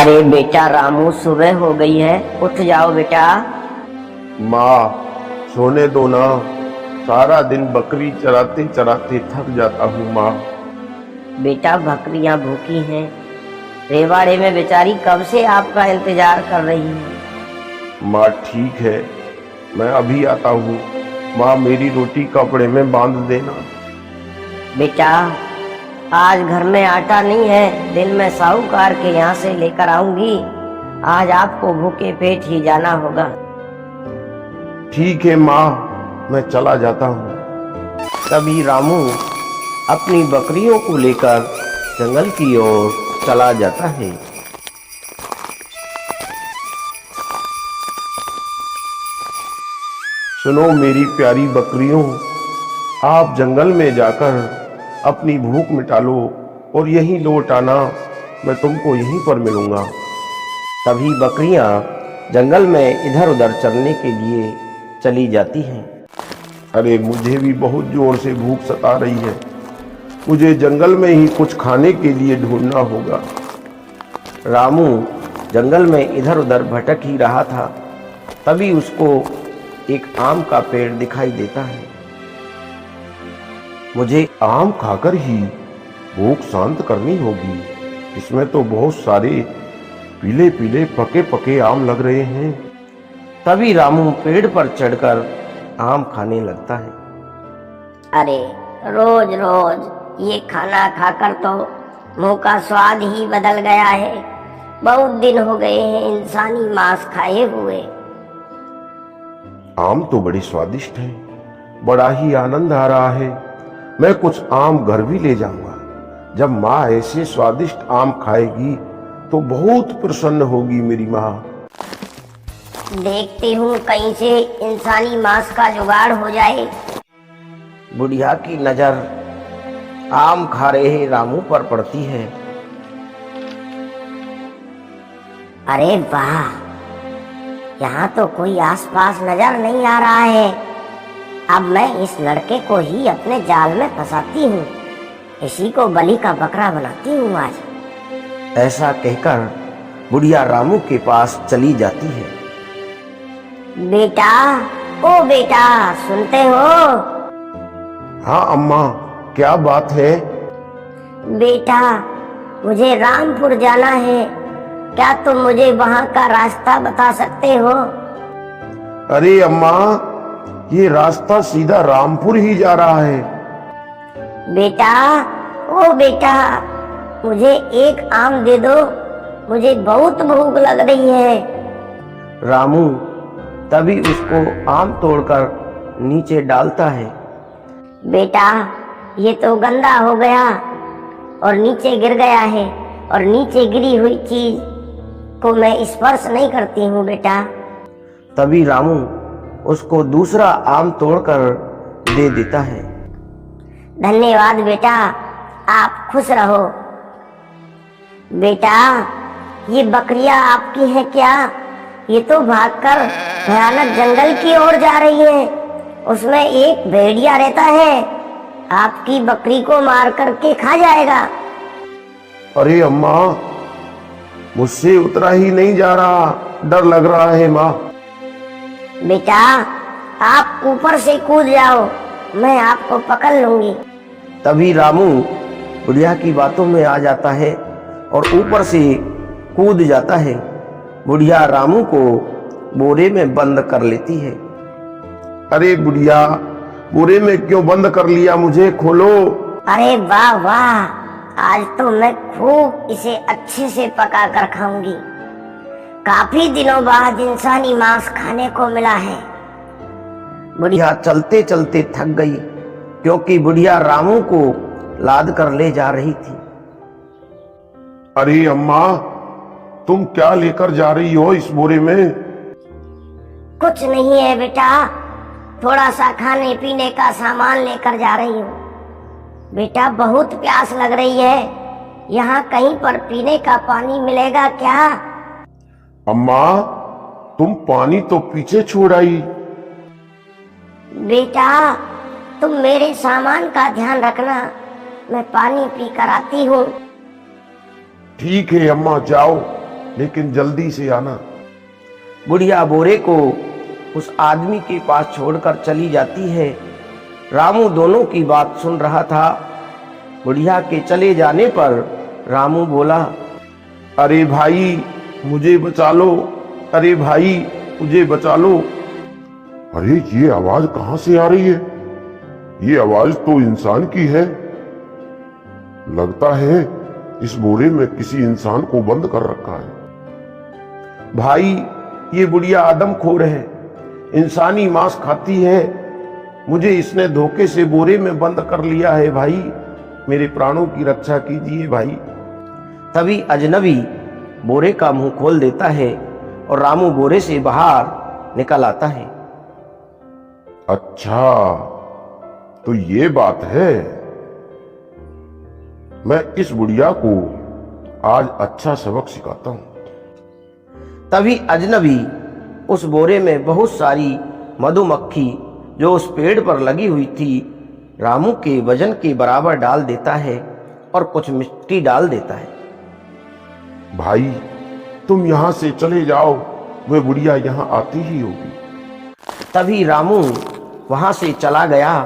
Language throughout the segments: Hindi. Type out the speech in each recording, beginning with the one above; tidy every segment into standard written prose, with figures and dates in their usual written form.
अरे बेटा रामू, सुबह हो गई है, उठ जाओ बेटा। माँ, सोने दो ना। सारा दिन बकरी चराते चराते थक जाता हूँ माँ। बेटा बकरियां भूखी हैं, रेवाड़े में बेचारी कब से आपका इंतजार कर रही है। माँ ठीक है, मैं अभी आता हूँ। माँ, मेरी रोटी कपड़े में बांध देना। बेटा आज घर में आटा नहीं है, दिन में साहूकार के यहाँ से लेकर आऊंगी। आज आपको भूखे पेट ही जाना होगा। ठीक है माँ, मैं चला जाता हूँ। तभी रामू अपनी बकरियों को लेकर जंगल की ओर चला जाता है। सुनो मेरी प्यारी बकरियों, आप जंगल में जाकर अपनी भूख मिटा लो और यहीं लौट आना। मैं तुमको यहीं पर मिलूंगा। तभी बकरियां जंगल में इधर उधर चरने के लिए चली जाती हैं। अरे मुझे भी बहुत जोर से भूख सता रही है। मुझे जंगल में ही कुछ खाने के लिए ढूंढना होगा। रामू जंगल में इधर उधर भटक ही रहा था, तभी उसको एक आम का पेड़ दिखाई देता है। मुझे आम खाकर ही भूख शांत करनी होगी। इसमें तो बहुत सारे पीले पीले पके पके आम लग रहे हैं। तभी रामू पेड़ पर चढ़कर आम खाने लगता है। अरे रोज रोज ये खाना खाकर तो मुंह का स्वाद ही बदल गया है। बहुत दिन हो गए हैं इंसानी मांस खाए हुए। आम तो बड़ी स्वादिष्ट है, बड़ा ही आनंद आ रहा है। मैं कुछ आम घर भी ले जाऊंगा। जब माँ ऐसे स्वादिष्ट आम खाएगी तो बहुत प्रसन्न होगी मेरी माँ। देखती हूँ कहीं से इंसानी मांस का जुगाड़ हो जाए। बुढ़िया की नजर आम खा रहे रामू पर पड़ती है। अरे वाह, यहाँ तो कोई आसपास नजर नहीं आ रहा है। अब मैं इस लड़के को ही अपने जाल में फंसाती हूँ। इसी को बलि का बकरा बनाती हूँ आज। ऐसा कहकर बुढ़िया रामू के पास चली जाती है। बेटा, ओ बेटा, सुनते हो? हाँ अम्मा, क्या बात है? बेटा मुझे रामपुर जाना है, क्या तुम मुझे वहाँ का रास्ता बता सकते हो? अरे अम्मा, ये रास्ता सीधा रामपुर ही जा रहा है। बेटा, ओ बेटा, मुझे एक आम दे दो, मुझे बहुत भूख लग रही है। रामू तभी उसको आम तोड़कर नीचे डालता है। बेटा ये तो गंदा हो गया और नीचे गिर गया है, और नीचे गिरी हुई चीज को मैं स्पर्श नहीं करती हूँ बेटा। तभी रामू उसको दूसरा आम तोड़कर दे देता है। धन्यवाद बेटा, आप खुश रहो। बेटा ये बकरियां आपकी हैं क्या? ये तो भागकर भयानक जंगल की ओर जा रही हैं। उसमें एक भेड़िया रहता है, आपकी बकरी को मार करके खा जाएगा। अरे अम्मा, मुझसे उतरा ही नहीं जा रहा, डर लग रहा है माँ। बेटा आप ऊपर से कूद जाओ, मैं आपको पकड़ लूंगी। तभी रामू बुढ़िया की बातों में आ जाता है और ऊपर से कूद जाता है। बुढ़िया रामू को बोरे में बंद कर लेती है। अरे बुढ़िया, बोरे में क्यों बंद कर लिया? मुझे खोलो। अरे वाह वाह, आज तो मैं खूब इसे अच्छे से पका कर खाऊंगी। काफी दिनों बाद इंसानी मांस खाने को मिला है। बुढ़िया चलते चलते थक गई, क्योंकि बुढ़िया रामू को लाद कर ले जा रही थी। अरे अम्मा, तुम क्या लेकर जा रही हो इस बोरे में? कुछ नहीं है बेटा, थोड़ा सा खाने पीने का सामान लेकर जा रही हूँ। बेटा बहुत प्यास लग रही है, यहाँ कहीं पर पीने का पानी मिलेगा क्या? अम्मा, तुम पानी तो पीछे छोड़ आई। बेटा तुम मेरे सामान का ध्यान रखना, मैं पानी पी कर आती हूँ। ठीक है अम्मा, जाओ। लेकिन जल्दी से आना। बुढ़िया बोरे को उस आदमी के पास छोड़कर चली जाती है। रामू दोनों की बात सुन रहा था। बुढ़िया के चले जाने पर रामू बोला, अरे भाई मुझे बचा लो, अरे भाई मुझे बचा लो। अरे ये आवाज कहां से आ रही है? ये आवाज तो इंसान की है। लगता है इस बोरे में किसी इंसान को बंद कर रखा है। भाई ये बुढ़िया आदमखोर है, इंसानी मांस खाती है। मुझे इसने धोखे से बोरे में बंद कर लिया है भाई, मेरे प्राणों की रक्षा कीजिए भाई। तभी अजनबी बोरे का मुंह खोल देता है और रामू बोरे से बाहर निकल आता है। अच्छा तो ये बात है। मैं इस बुढ़िया को आज अच्छा सबक सिखाता हूं। तभी अजनबी उस बोरे में बहुत सारी मधुमक्खी जो उस पेड़ पर लगी हुई थी रामू के वजन के बराबर डाल देता है और कुछ मिट्टी डाल देता है। भाई तुम यहां से चले जाओ, वह बुढ़िया यहां आती ही होगी। तभी रामू वहां से चला गया।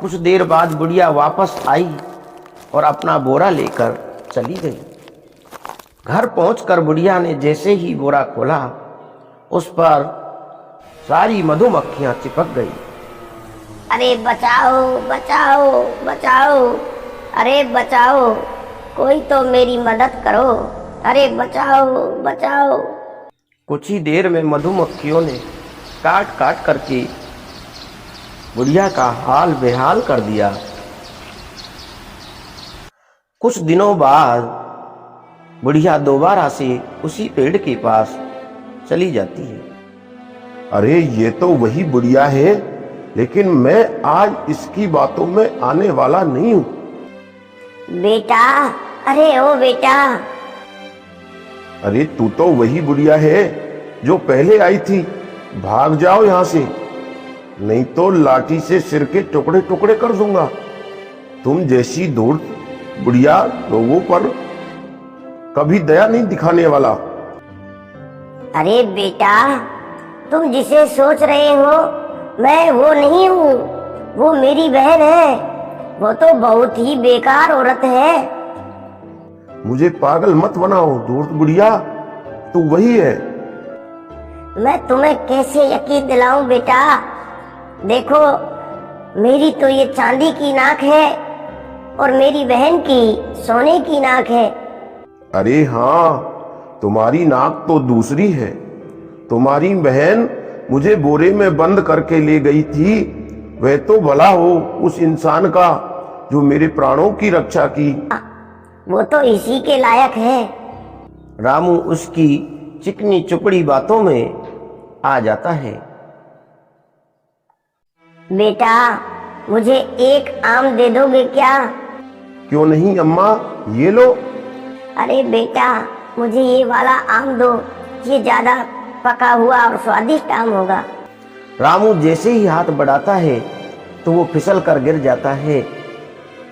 कुछ देर बाद बुढ़िया वापस आई और अपना बोरा लेकर चली गई। घर पहुंचकर बुढ़िया ने जैसे ही बोरा खोला, उस पर सारी मधुमक्खियां चिपक गई। अरे बचाओ बचाओ बचाओ, अरे बचाओ, कोई तो मेरी मदद करो, अरे बचाओ बचाओ। कुछ ही देर में मधुमक्खियों ने काट काट करके बुढ़िया का हाल बेहाल कर दिया। कुछ दिनों बाद बुढ़िया दोबारा से उसी पेड़ के पास चली जाती है। अरे ये तो वही बुढ़िया है, लेकिन मैं आज इसकी बातों में आने वाला नहीं हूं। बेटा, अरे ओ बेटा। अरे तू तो वही बुढ़िया है जो पहले आई थी। भाग जाओ यहां से, नहीं तो लाठी से सिर के टुकड़े टुकड़े कर दूंगा। तुम जैसी धूर्त बुढ़िया लोगों पर कभी दया नहीं दिखाने वाला। अरे बेटा, तुम जिसे सोच रहे हो मैं वो नहीं हूँ, वो मेरी बहन है। वो तो बहुत ही बेकार औरत है। मुझे पागल मत बनाओ धूर्त बुढ़िया, तू वही है। मैं तुम्हें कैसे यकीन दिलाऊं बेटा। देखो, मेरी तो ये चांदी की नाक है और मेरी बहन की सोने की नाक है। अरे हाँ, तुम्हारी नाक तो दूसरी है। तुम्हारी बहन मुझे बोरे में बंद करके ले गई थी। वह तो भला हो उस इंसान का जो मेरे प्राणों की रक्षा की। वो तो इसी के लायक है। रामू उसकी चिकनी चुपड़ी बातों में आ जाता है। बेटा, मुझे एक आम दे दोगे क्या? क्यों नहीं अम्मा, ये लो। अरे बेटा, मुझे ये वाला आम दो, ये ज्यादा पका हुआ और स्वादिष्ट आम होगा। रामू जैसे ही हाथ बढ़ाता है तो वो फिसल कर गिर जाता है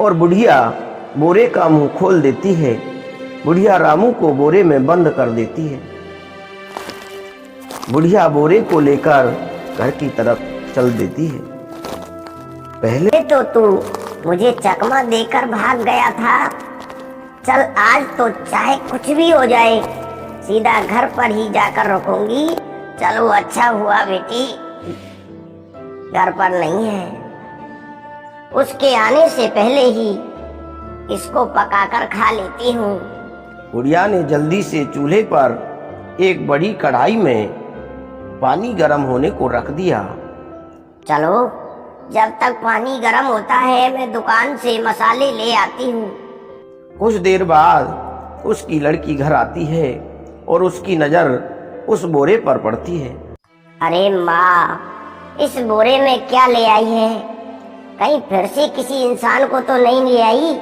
और बुढ़िया बोरे का मुंह खोल देती है। बुढ़िया रामू को बोरे में बंद कर देती है। बुढ़िया बोरे को लेकर घर की तरफ चल देती है। पहले तो तू मुझे चकमा देकर भाग गया था। चल, आज तो चाहे कुछ भी हो जाए, सीधा घर पर ही जाकर रुकूंगी। चलो, अच्छा हुआ बेटी घर पर नहीं है। उसके आने से पहले ही इसको पकाकर खा लेती हूँ। बुढ़िया ने जल्दी से चूल्हे पर एक बड़ी कढ़ाई में पानी गर्म होने को रख दिया। चलो, जब तक पानी गर्म होता है मैं दुकान से मसाले ले आती हूँ। कुछ देर बाद उसकी लड़की घर आती है और उसकी नजर उस बोरे पर पड़ती है। अरे माँ, इस बोरे में क्या ले आई है? कहीं फिर से किसी इंसान को तो नहीं ले आई?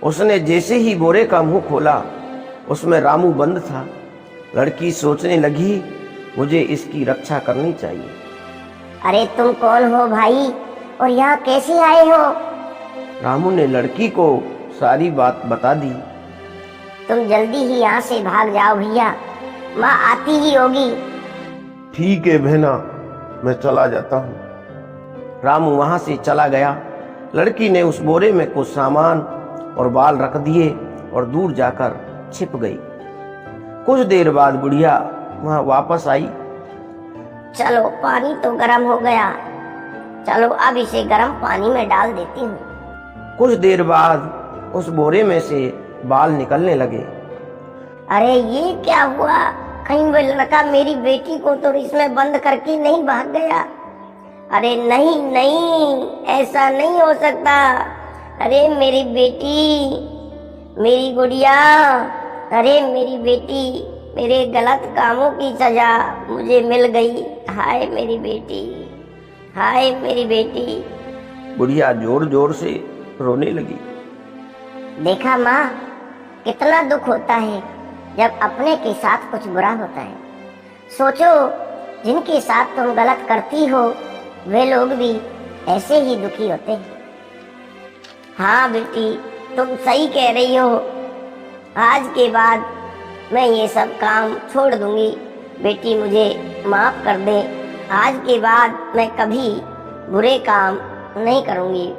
उसने जैसे ही बोरे का मुंह खोला, उसमें रामू बंद था। लड़की सोचने लगी, मुझे इसकी रक्षा करनी चाहिए। अरे तुम कौन हो भाई, और यहाँ कैसे आए हो? रामू ने लड़की को सारी बात बता दी। तुम जल्दी ही यहाँ से भाग जाओ भैया, माँ आती ही होगी। ठीक है बहना, मैं चला जाता हूँ। रामू वहां से चला गया। लड़की ने उस बोरे में कुछ सामान और बाल रख दिए और दूर जाकर छिप गई। कुछ देर बाद बुढ़िया वहां वापस आई। चलो पानी तो गर्म हो गया, चलो अब इसे गर्म पानी में डाल देती हूँ। कुछ देर बाद उस बोरे में से बाल निकलने लगे। अरे ये क्या हुआ, कहीं वो लड़का मेरी बेटी को तो इसमें बंद करके नहीं भाग गया? अरे नहीं नहीं, ऐसा नहीं हो सकता। अरे मेरी बेटी, मेरी गुड़िया, अरे मेरी बेटी, मेरे गलत कामों की सजा मुझे मिल गई। हाय मेरी बेटी, हाय मेरी बेटी। बुढ़िया जोर जोर से रोने लगी। देखा माँ, कितना दुख होता है जब अपने के साथ कुछ बुरा होता है। सोचो, जिनके साथ तुम गलत करती हो वे लोग भी ऐसे ही दुखी होते हैं। हाँ बेटी, तुम सही कह रही हो। आज के बाद मैं ये सब काम छोड़ दूंगी। बेटी मुझे माफ कर दे। आज के बाद मैं कभी बुरे काम नहीं करूंगी।